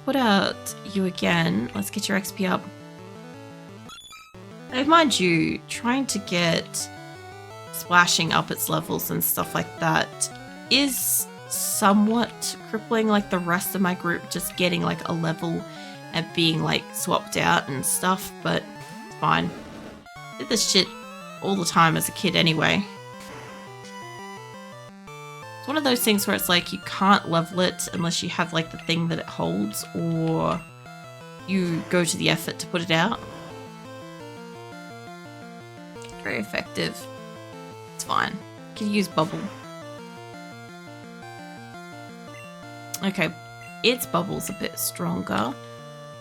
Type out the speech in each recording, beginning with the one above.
put out you again. Let's get your XP up. Now, mind you, trying to get splashing up its levels and stuff like that is somewhat crippling, like the rest of my group just getting like a level and being like swapped out and stuff, but it's fine. Did this shit all the time as a kid anyway. It's one of those things where it's like you can't level it unless you have like the thing that it holds, or you go to the effort to put it out. Very effective. It's fine. Can use bubble. Okay, its bubble's a bit stronger.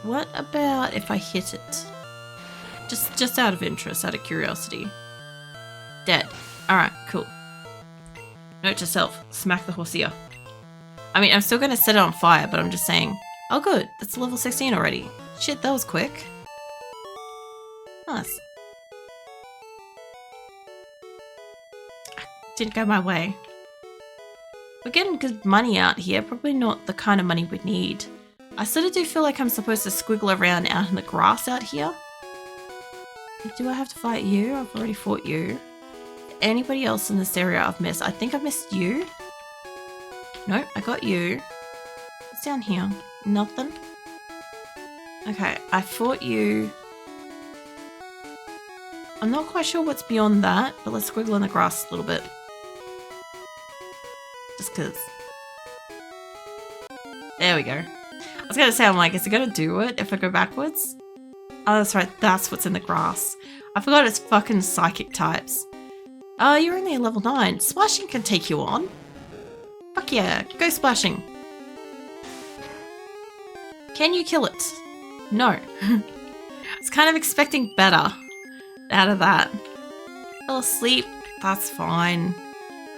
What about if I hit it? Just out of interest, out of curiosity. Dead. Alright, cool. Note to self, smack the horse ear. I mean, I'm still gonna set it on fire, but I'm just saying. Oh good, that's level 16 already. Shit, that was quick. Nice. Didn't go my way. We're getting good money out here, probably not the kind of money we need. I sort of do feel like I'm supposed to squiggle around out in the grass out here. Do I have to fight you? I've already fought you. Anybody else in this area I've missed? I think I missed you. Nope, I got you. What's down here? Nothing? Okay, I fought you. I'm not quite sure what's beyond that, but let's squiggle in the grass a little bit. Just cause. There we go. I was gonna say, I'm like, is it gonna do it if I go backwards? Oh, that's right, that's what's in the grass. I forgot it's fucking psychic types. Oh, you're only a level 9. Splashing can take you on. Fuck yeah, go splashing. Can you kill it? No. I was kind of expecting better out of that. Fell asleep, that's fine.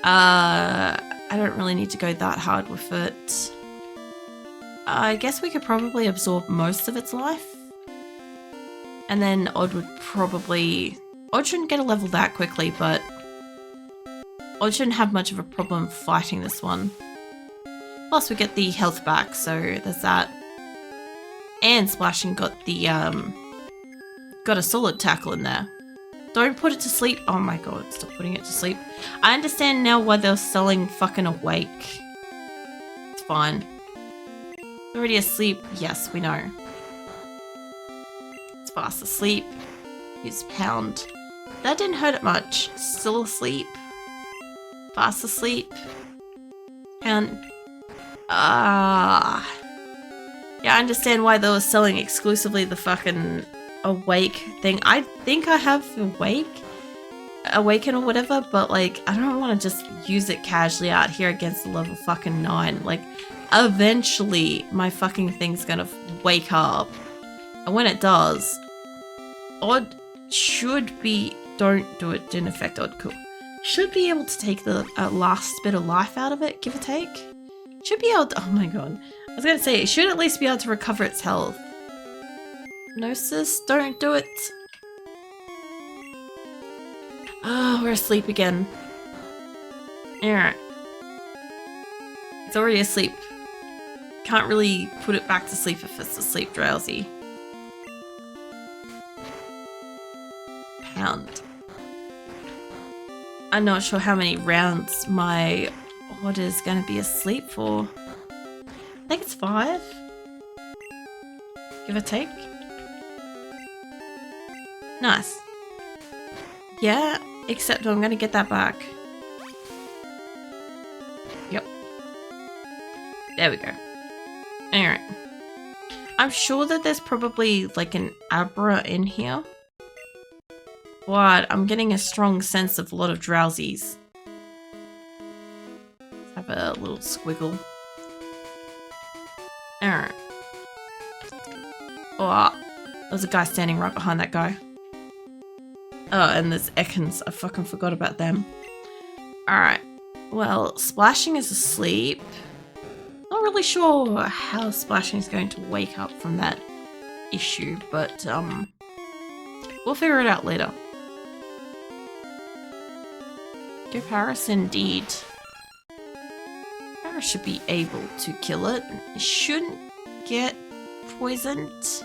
I don't really need to go that hard with it. I guess we could probably absorb most of its life. And then Odd would probably... Odd shouldn't get a level that quickly, but... Odd shouldn't have much of a problem fighting this one. Plus we get the health back, so there's that. And Splashing got the, got a solid tackle in there. Don't put it to sleep. Oh my god, stop putting it to sleep. I understand now why they're selling fucking Awake. It's fine. It's already asleep. Yes, we know. It's fast asleep. Use Pound. That didn't hurt it much. Still asleep. Fast asleep. Pound. Yeah, I understand why they were selling exclusively the fucking Awake thing. I think I have Awaken or whatever, but like, I don't want to just use it casually out here against the level fucking 9. Like, eventually my fucking thing's gonna wake up. And when it does, Odd should be... Don't do it, didn't affect Odd, cool. Should be able to take the last bit of life out of it, give or take. Should be able to... Oh my god. I was gonna say, it should at least be able to recover its health. No sis, don't do it. Oh, we're asleep again. Alright. It's already asleep. Can't really put it back to sleep if it's asleep drowsy. Pound. I'm not sure how many rounds my Odd is going to be asleep for. I think it's 5. Give or take. Nice. Yeah, except I'm going to get that back. Yep. There we go. Alright. I'm sure that there's probably like an Abra in here. But I'm getting a strong sense of a lot of drowsies. Let's have a little squiggle. Alright. Oh, there's a guy standing right behind that guy. Oh, and there's Ekans. I fucking forgot about them. Alright. Well, Splashing is asleep. Not really sure how Splashing is going to wake up from that issue, but we'll figure it out later. Go Paris indeed. Paris should be able to kill it. It shouldn't get poisoned?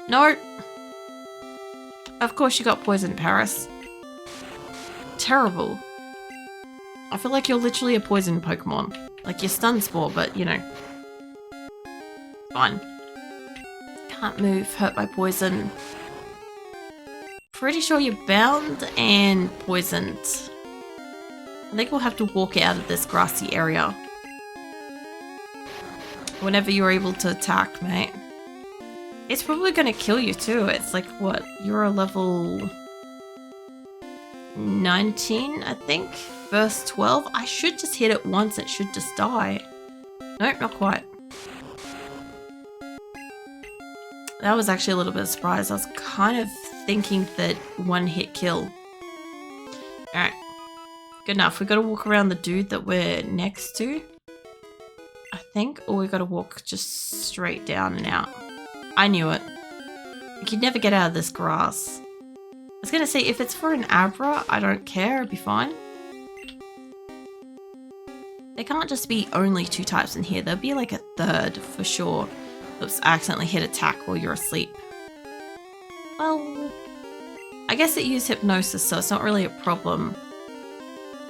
No. Of course you got poisoned, Paris. Terrible. I feel like you're literally a poison Pokemon. Like, you're Stun Spore, but, you know. Fine. Can't move, hurt by poison. Pretty sure you're bound and poisoned. I think we'll have to walk out of this grassy area. Whenever you're able to attack, mate. It's probably gonna kill you too. It's like, what? You're a level 19, I think? Verse 12? I should just hit it once, it should just die. Nope, not quite. That was actually a little bit of a surprise. I was kind of thinking that one hit kill. Alright. Good enough. We gotta walk around the dude that we're next to. I think. Or we gotta walk just straight down and out. I knew it. You could never get out of this grass. I was gonna say, if it's for an Abra, I don't care. It'd be fine. There can't just be only 2 types in here. There'll be like a third for sure. Oops, I accidentally hit attack while you're asleep. Well, I guess it used hypnosis, so it's not really a problem.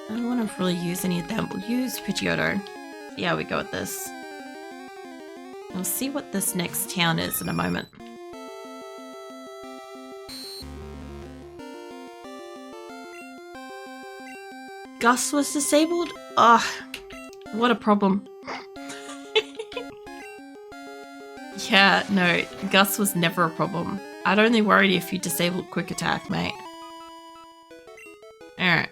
I don't want to really use any of them. We'll use Pidgeotto. See how we go with this. We'll see what this next town is in a moment. Gus was disabled? Ugh, what a problem. Yeah, no, Gus was never a problem. I'd only worried if you disabled quick attack, mate. Alright.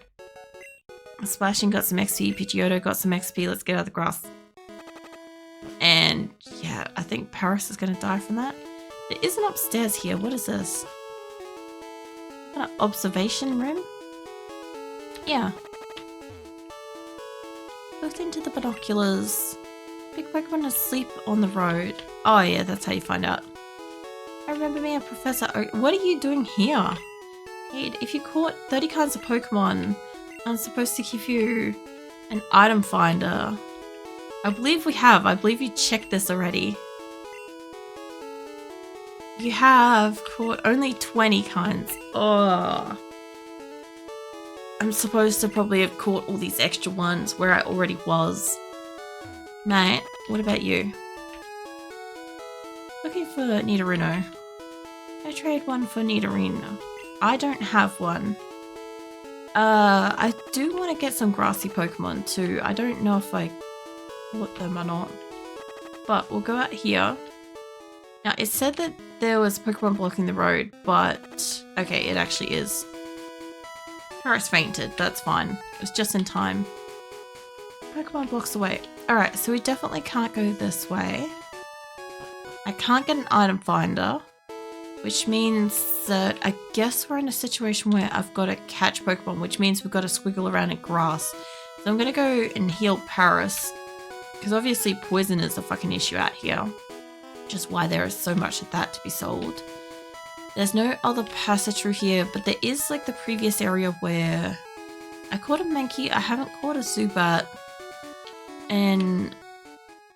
Splashing got some XP, Pidgeotto got some XP, let's get out of the grass. And yeah, I think Paris is going to die from that. There is an upstairs here, what is this? An observation room? Yeah. Looked into the binoculars. Big Pokemon asleep on the road. Oh yeah, that's how you find out. I remember me and Professor Oak. What are you doing here? Hey, if you caught 30 kinds of Pokemon, I'm supposed to give you an item finder. I believe we have. I believe you checked this already. You have caught only 20 kinds. Oh. I'm supposed to probably have caught all these extra ones where I already was. Mate, what about you? Looking for Nidorino. I trade one for Nidorino. I don't have one. I do want to get some grassy Pokemon too. I don't know if I caught them or not. But we'll go out here. Now, it said that there was Pokemon blocking the road, but okay, it actually is. Paris fainted, that's fine. It was just in time. Pokemon blocks the way. Alright, so we definitely can't go this way. I can't get an item finder, which means that I guess we're in a situation where I've got to catch Pokemon, which means we've got to squiggle around in grass. So I'm going to go and heal Paris, because obviously poison is a fucking issue out here, which is why there is so much of that to be sold. There's no other passage through here, but there is like the previous area where I caught a Mankey, I haven't caught a Zubat, and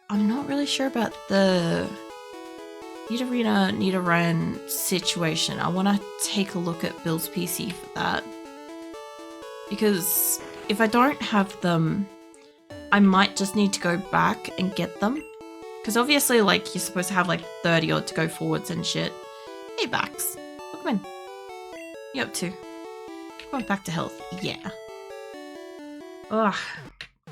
I'm not really sure about the Nidorina, Nidoran situation. I want to take a look at Bill's PC for that. Because if I don't have them, I might just need to go back and get them. Because obviously, like, you're supposed to have like 30 odd to go forwards and shit. Hey, Bax. Welcome in. What are you up to? Going back to health. Yeah. Ugh.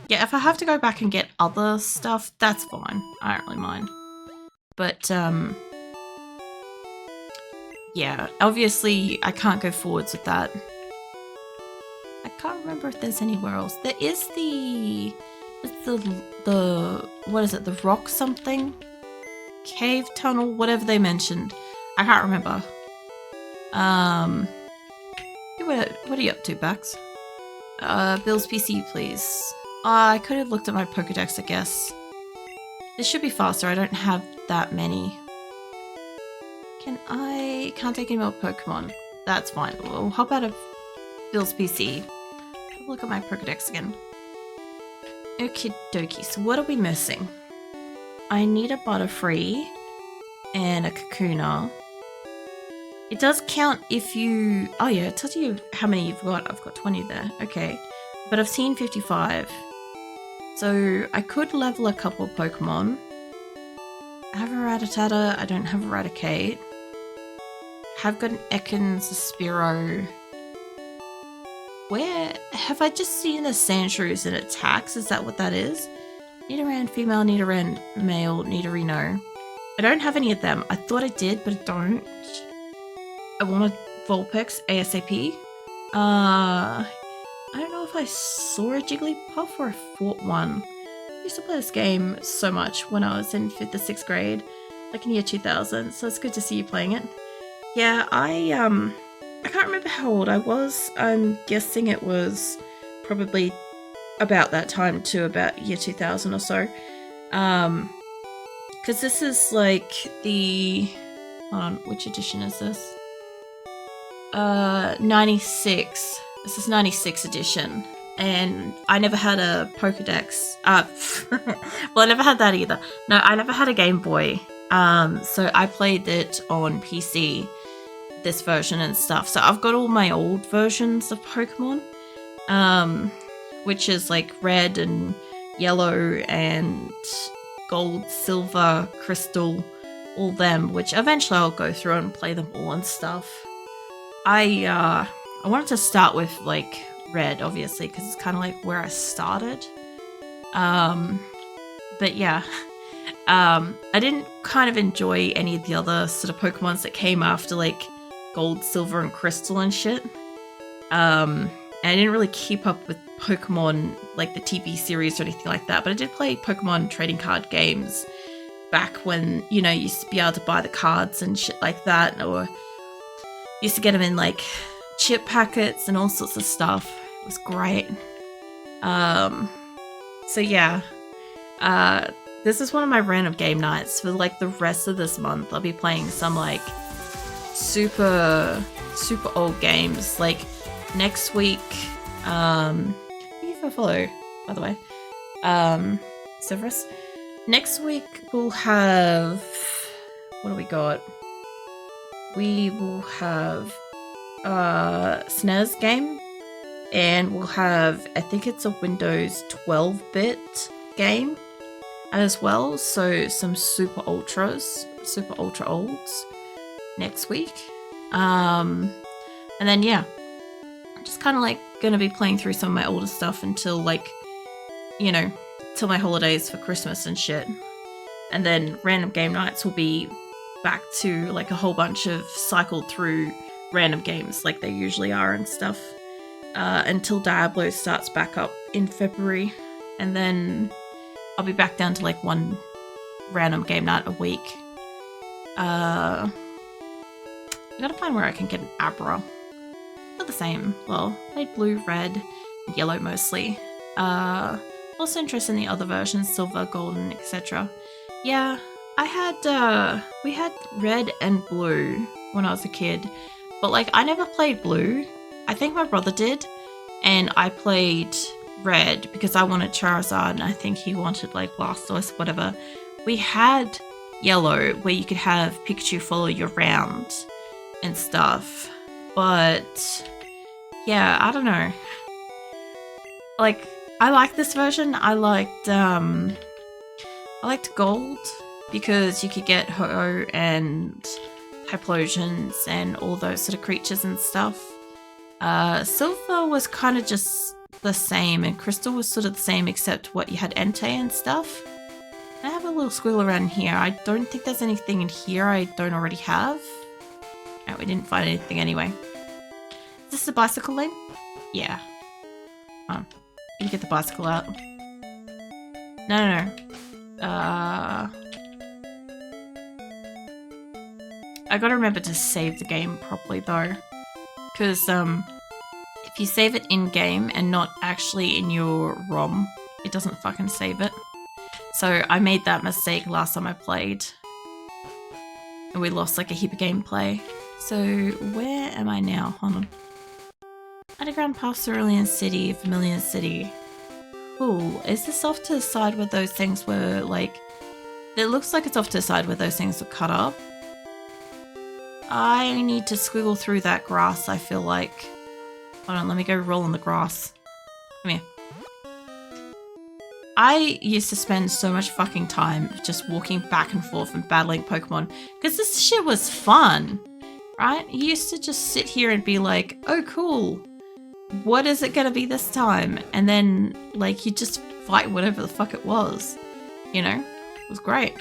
Yeah, if I have to go back and get other stuff, that's fine. I don't really mind. But, yeah, obviously I can't go forwards with that. I can't remember if there's anywhere else. There is the what is it, the rock something? Cave tunnel, whatever they mentioned. I can't remember. What are you up to, Bax? Bill's PC, please. I could have looked at my Pokedex, I guess. This should be faster, I don't have that many. Can't take any more Pokemon. That's fine. We'll hop out of Bill's PC. Have a look at my Pokedex again. Okie dokie, so what are we missing? I need a Butterfree, and a Kakuna. It does count if you... Oh yeah, it tells you how many you've got. I've got 20 there. Okay. But I've seen 55. So I could level a couple of Pokemon. I have a Rattata. I don't have a Raticate. Have got an Ekans, a Spearow. Where... Have I just seen the Sandshrews and attacks? Is that what that is? Nidoran female, Nidoran male, Nidorino. I don't have any of them. I thought I did, but I don't. I want a Vulpix ASAP. I don't know if I saw a Jigglypuff or I fought one. I used to play this game so much when I was in 5th or 6th grade, like in year 2000, so it's good to see you playing it. Yeah, I can't remember how old I was. I'm guessing it was probably about that time to about year 2000 or so. Because this is like the... Hold on, which edition is this? 96. This is 96 edition. And I never had a Pokedex. Well, I never had that either. No, I never had a Game Boy. So I played it on PC, this version and stuff. So I've got all my old versions of Pokemon. Which is like red and yellow and gold, silver, crystal, all them, which eventually I'll go through and play them all and stuff. I wanted to start with like red, obviously, because it's kind of like where I started. But yeah, I didn't kind of enjoy any of the other sort of Pokemons that came after like gold, silver, and crystal and shit. And I didn't really keep up with Pokemon, like the TV series or anything like that, but I did play Pokemon trading card games back when, you know, you used to be able to buy the cards and shit like that, or used to get them in like chip packets and all sorts of stuff. It was great. So yeah, this is one of my random game nights for like the rest of this month. I'll be playing some like super old games. Like next week, thank you for a follow, by the way. Severus. Next week we'll have, what do we got? We will have SNES game, and we'll have, I think it's a Windows 12-bit game as well, so some super ultra olds next week. And then yeah, I'm just kind of like gonna be playing through some of my older stuff until like, you know, till my holidays for Christmas and shit. And then random game nights will be back to like a whole bunch of cycled through random games like they usually are and stuff, until Diablo starts back up in February, and then I'll be back down to like one random game night a week. I gotta find where I can get an Abra. Not the same. Well, played blue, red, and yellow mostly. Also interested in the other versions, silver, golden, etc. Yeah, I had, we had red and blue when I was a kid, but like I never played blue. I think my brother did, and I played red because I wanted Charizard and I think he wanted like Blastoise, whatever. We had yellow where you could have Pikachu follow you around and stuff, but yeah, I don't know. Like, I like this version. I liked gold because you could get Ho-Oh and Typhlosions and all those sort of creatures and stuff. Silver was kind of just the same, and Crystal was sort of the same except what you had Entei and stuff. I have a little squiggle around here. I don't think there's anything in here I don't already have. Oh, we didn't find anything anyway. Is this the bicycle lane? Yeah. Oh, you get the bicycle out. No. I gotta remember to save the game properly though, because if you save it in game and not actually in your ROM, it doesn't fucking save it. So I made that mistake last time I played, and we lost like a heap of gameplay. So where am I now? Hold on. Underground past Vermilion City, Vermilion City. Cool. Is this off to the side where those things were like? It looks like it's off to the side where those things were cut up. I need to squiggle through that grass, I feel like. Hold on, let me go roll on the grass. Come here. I used to spend so much fucking time just walking back and forth and battling Pokemon because this shit was fun, right? You used to just sit here and be like, oh cool, what is it gonna be this time? And then like you just fight whatever the fuck it was, you know? It was great.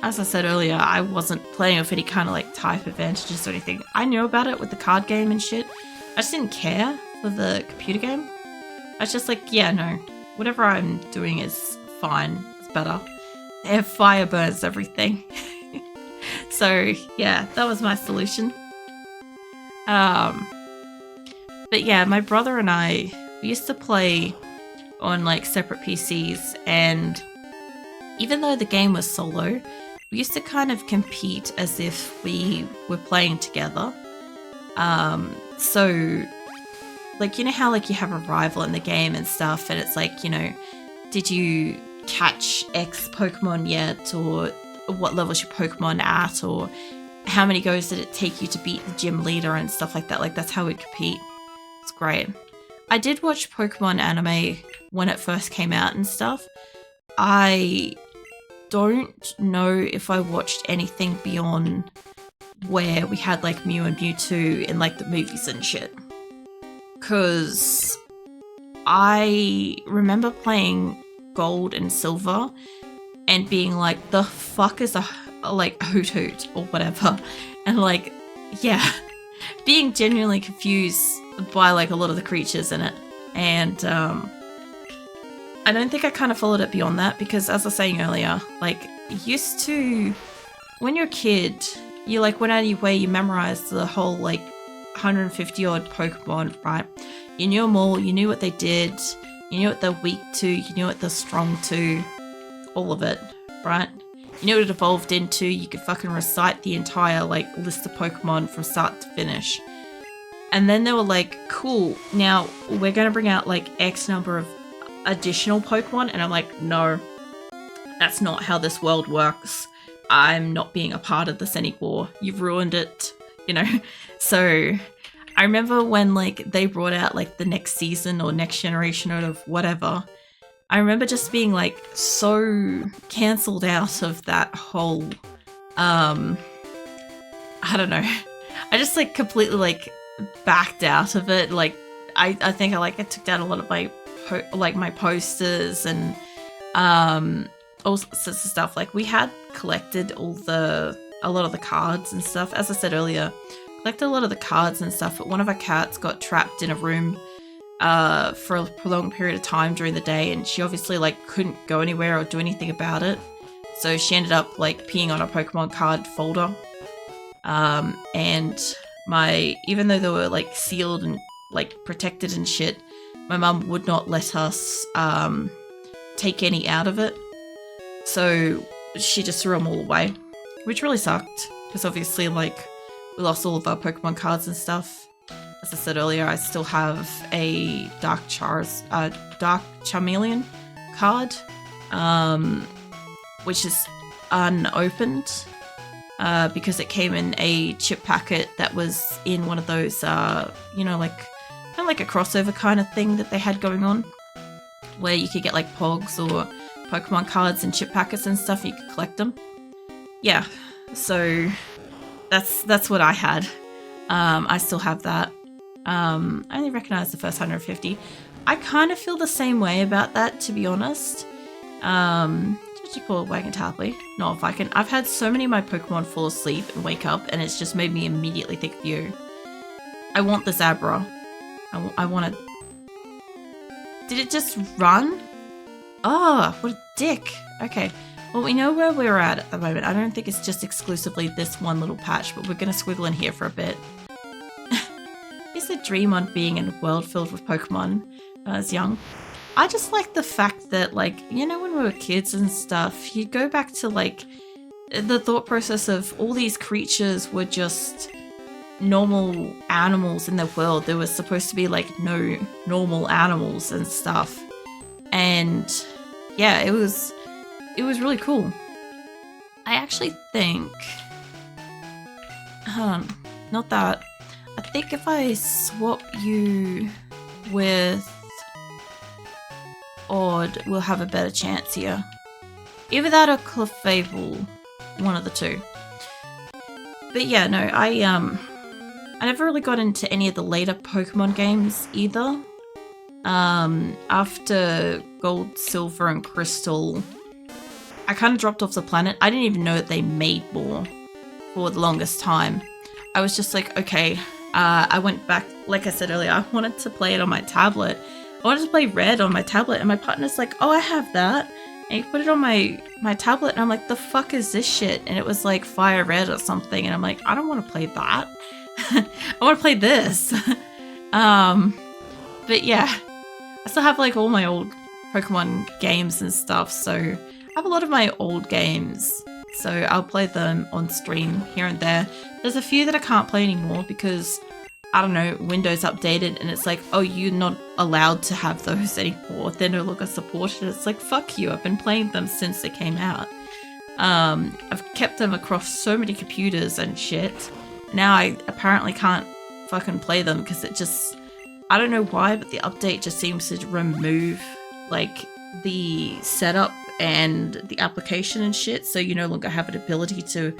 As I said earlier, I wasn't playing with any kind of like type advantages or anything. I knew about it with the card game and shit. I just didn't care for the computer game. I was just like, yeah, no, whatever I'm doing is fine. It's better. Air fire burns everything. So yeah, that was my solution. But yeah, my brother and I, we used to play on like separate PCs, and even though the game was solo, we used to kind of compete as if we were playing together. So like, you know how like you have a rival in the game and stuff, and it's like, you know, did you catch X Pokemon yet, or what level's your Pokemon at, or how many goes did it take you to beat the gym leader and stuff like that. Like that's how we compete. It's great. I did watch Pokemon anime when it first came out and stuff. I don't know if I watched anything beyond where we had like Mew and Mewtwo in like the movies and shit. Cause I remember playing Gold and Silver and being like, the fuck is a like Hoot Hoot or whatever. And like, yeah, being genuinely confused by like a lot of the creatures in it. And I don't think I kind of followed it beyond that because, as I was saying earlier, like, used to, when you're a kid, you like went out of your way, you memorized the whole like 150 odd Pokemon, right? You knew them all, you knew what they did, you knew what they're weak to, you knew what they're strong to, all of it, right? You knew what it evolved into, you could fucking recite the entire like list of Pokemon from start to finish. And then they were like, cool, now we're gonna bring out like X number of additional Pokemon, and I'm like, no, that's not how this world works. I'm not being a part of this anymore. You've ruined it, you know? So I remember when like they brought out like the next season or next generation or whatever, I remember just being like so cancelled out of that whole I don't know. I just like completely like backed out of it. Like I think I took down a lot of my posters and all sorts of stuff. Like we had collected a lot of the cards and stuff. As I said earlier, collected a lot of the cards and stuff, but one of our cats got trapped in a room for a prolonged period of time during the day, and she obviously like couldn't go anywhere or do anything about it. So she ended up like peeing on a Pokemon card folder. And even though they were like sealed and like protected and shit, my mum would not let us take any out of it. So she just threw them all away, which really sucked because obviously like we lost all of our Pokemon cards and stuff. As I said earlier, I still have a Dark Charmeleon card, which is unopened because it came in a chip packet that was in one of those, you know, like kind of like a crossover kind of thing that they had going on, where you could get like Pogs or Pokemon cards and chip packets and stuff, and you could collect them. Yeah, so that's what I had. I still have that. I only recognize the first 150. I kind of feel the same way about that, to be honest. Did you call it Wagon Tarpley? No, if I can. I've had so many of my Pokemon fall asleep and wake up, and it's just made me immediately think of you. I want this Abra. I want it. Did it just run? Oh, what a dick. Okay. Well, we know where we're at the moment. I don't think it's just exclusively this one little patch, but we're going to squiggle in here for a bit. Is a dream on being in a world filled with Pokemon when I was young. I just like the fact that, like, you know, when we were kids and stuff, you go back to, like, the thought process of all these creatures were just normal animals in the world. There was supposed to be, like, no normal animals and stuff. And, yeah, it was really cool. I actually think Not that. I think if I swap you with Odd, we'll have a better chance here. Either that or Clefable, one of the two. But yeah, no, I never really got into any of the later Pokemon games either. After Gold, Silver, and Crystal, I kind of dropped off the planet. I didn't even know that they made more for the longest time. I was just like, okay, I went back, like I said earlier, I wanted to play it on my tablet. I wanted to play Red on my tablet, and my partner's like, oh, I have that. And he put it on my tablet, and I'm like, the fuck is this shit? And it was like Fire Red or something, and I'm like, I don't want to play that. I want to play this. But yeah, I still have like all my old Pokemon games and stuff, so I have a lot of my old games. So I'll play them on stream here and there. There's a few that I can't play anymore because, I don't know, Windows updated and it's like, oh, you're not allowed to have those anymore. They're no longer supported. It's like, fuck you, I've been playing them since they came out. I've kept them across so many computers and shit. Now I apparently can't fucking play them because it just, I don't know why, but the update just seems to remove like the setup and the application and shit, so you no longer have an ability to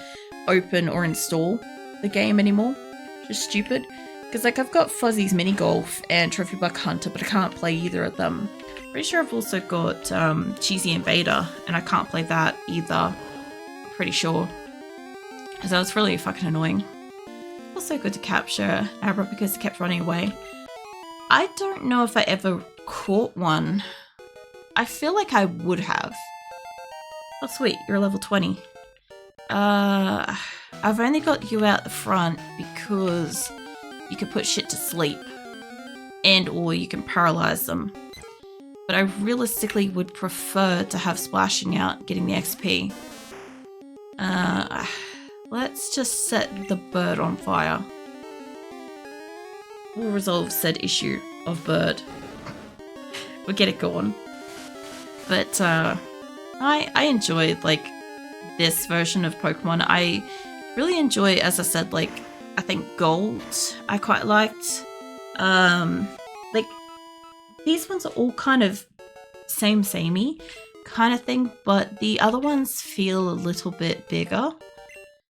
open or install the game anymore. Just stupid. Because like I've got Fuzzy's Mini Golf and Trophy Buck Hunter, but I can't play either of them. Pretty sure I've also got Cheesy Invader, and I can't play that either. Pretty sure. So it's really fucking annoying. Also good to capture Abra because it kept running away. I don't know if I ever caught one. I feel like I would have. Oh sweet, you're a level 20. I've only got you out the front because you can put shit to sleep. And or you can paralyze them. But I realistically would prefer to have Splashing out getting the XP. Let's just set the bird on fire. We'll resolve said issue of bird. We'll get it going. But I enjoyed like this version of Pokemon. I really enjoy, as I said, like I think Gold I quite liked. Like these ones are all kind of samey kind of thing, but the other ones feel a little bit bigger.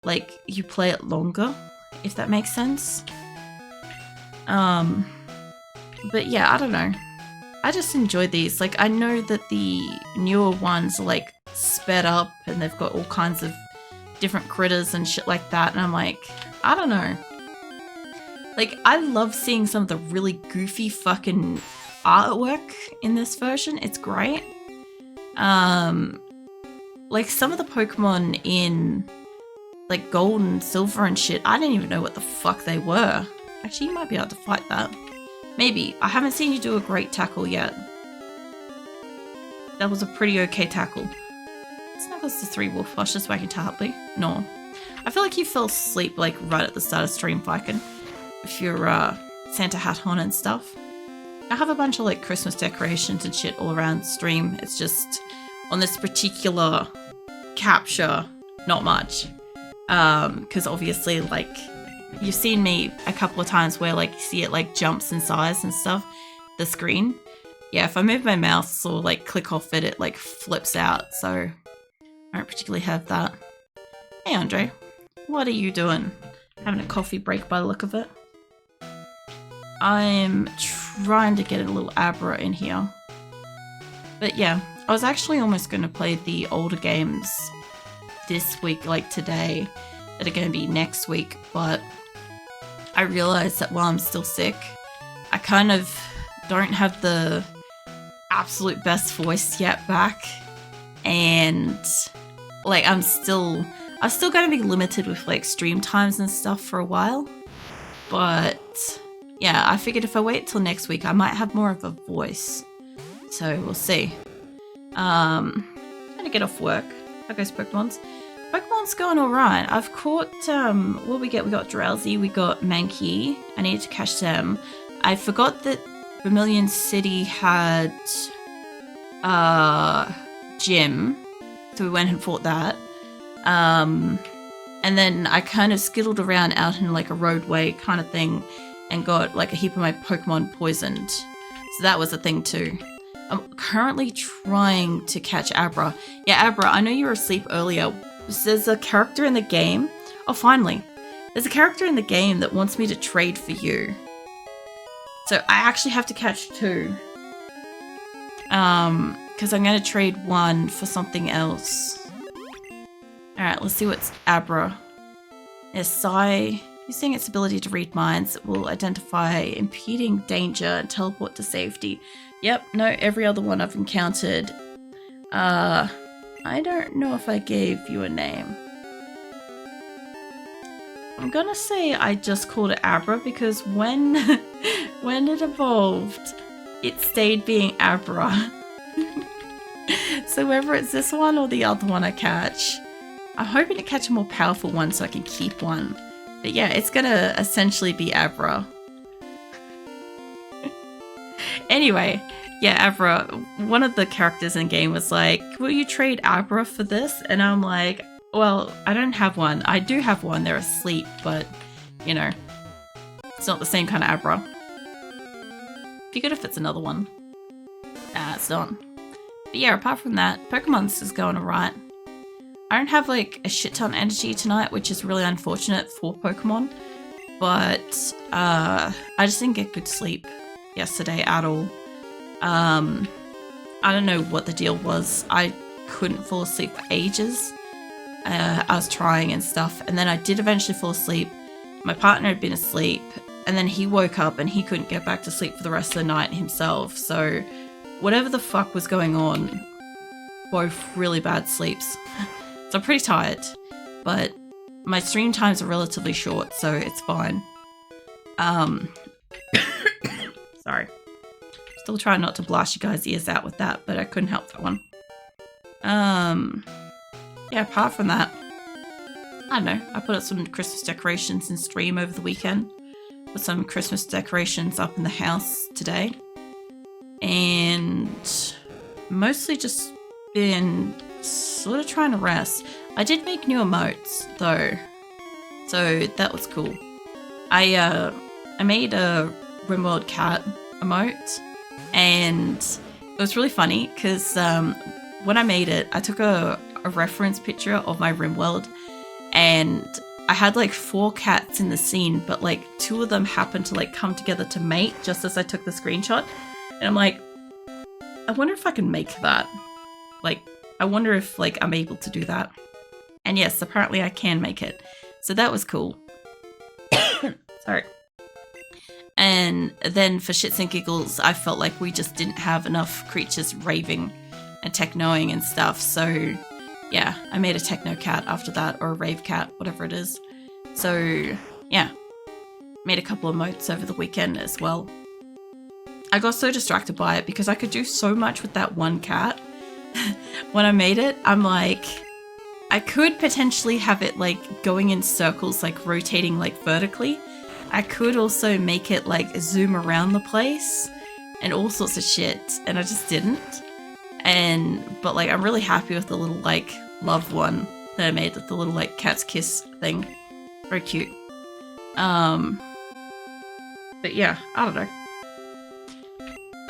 Like you play it longer, if that makes sense. But yeah, I don't know. I just enjoy these. Like, I know that the newer ones are, like, sped up and they've got all kinds of different critters and shit like that. And I'm like, I don't know. Like, I love seeing some of the really goofy fucking artwork in this version. It's great. Like, some of the Pokemon in, like, Gold and Silver and shit, I didn't even know what the fuck they were. Actually, you might be able to fight that. Maybe. I haven't seen you do a great tackle yet. That was a pretty okay tackle. Snuggles the 3 wolf. I was just wagging Tarpley. No. I feel like you fell asleep like right at the start of stream fighting. With your Santa hat on and stuff. I have a bunch of like Christmas decorations and shit all around stream. It's just on this particular capture, not much. Because obviously like you've seen me a couple of times where like you see it like jumps in size and stuff, the screen. Yeah, if I move my mouse or like click off it, it like flips out. So I don't particularly have that. Hey Andre, what are you doing? Having a coffee break by the look of it. I'm trying to get a little Abra in here. But yeah, I was actually almost going to play the older games this week, like today, that are going to be next week, but I realized that while I'm still sick, I kind of don't have the absolute best voice yet back, and like I'm still going to be limited with like stream times and stuff for a while, but yeah, I figured if I wait till next week I might have more of a voice, so we'll see. I'm gonna get off work. How goes Pokemon's? Pokemon's going alright. I've caught, what we get? We got Drowsy, we got Mankey. I need to catch them. I forgot that Vermilion City had, Gym. So we went and fought that. And And then I kind of skittled around out in like a roadway kind of thing and got like a heap of my Pokemon poisoned. So that was a thing too. I'm currently trying to catch Abra. Yeah, Abra, I know you were asleep earlier. There's a character in the game. Oh, finally. There's a character in the game that wants me to trade for you. So I actually have to catch 2. Because I'm going to trade 1 for something else. Alright, let's see what's Abra. There's Psy. Using its ability to read minds, it will identify impeding danger and teleport to safety. Yep, no, every other one I've encountered. I don't know if I gave you a name. I'm gonna say I just called it Abra because when it evolved, it stayed being Abra. So whether it's this one or the other one I catch, I'm hoping to catch a more powerful one so I can keep one. But yeah, it's gonna essentially be Abra. Anyway, yeah, Abra, one of the characters in the game was like, will you trade Abra for this? And I'm like, well, I don't have one. I do have one, they're asleep, but, you know, it's not the same kind of Abra. Be good if it's another one. It's not. But yeah, apart from that, Pokemon's is going alright. I don't have like a shit ton of energy tonight, which is really unfortunate for Pokemon. But I just didn't get good sleep yesterday at all. I don't know what the deal was. I couldn't fall asleep for ages. I was trying and stuff, and then I did eventually fall asleep. My partner had been asleep, and then he woke up and he couldn't get back to sleep for the rest of the night himself. So whatever the fuck was going on, both really bad sleeps. So I'm pretty tired, but my stream times are relatively short, so it's fine. Sorry. Still trying not to blast you guys' ears out with that, but I couldn't help that one. Yeah, apart from that, I don't know. I put up some Christmas decorations in stream over the weekend. Put some Christmas decorations up in the house today. And mostly just been sort of trying to rest. I did make new emotes though, so that was cool. I made a RimWorld cat emote, and it was really funny because when I made it, I took a reference picture of my RimWorld, and I had like 4 cats in the scene, but like 2 of them happened to like come together to mate just as I took the screenshot, and I'm like, I wonder if I can make that. Like, I wonder if like I'm able to do that. And yes, apparently I can make it. So that was cool. Sorry. And then for shits and giggles, I felt like we just didn't have enough creatures raving and technoing and stuff. So yeah, I made a techno cat after that, or a rave cat, whatever it is. So yeah, made a couple of emotes over the weekend as well. I got so distracted by it because I could do so much with that one cat. When I made it, I'm like, I could potentially have it like going in circles, like rotating like vertically. I could also make it like zoom around the place and all sorts of shit, and I just didn't. But like, I'm really happy with the little like love one that I made, with the little like cat's kiss thing. Very cute. But yeah, I don't know.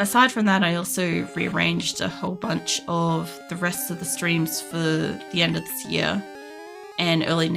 Aside from that, I also rearranged a whole bunch of the rest of the streams for the end of this year and early next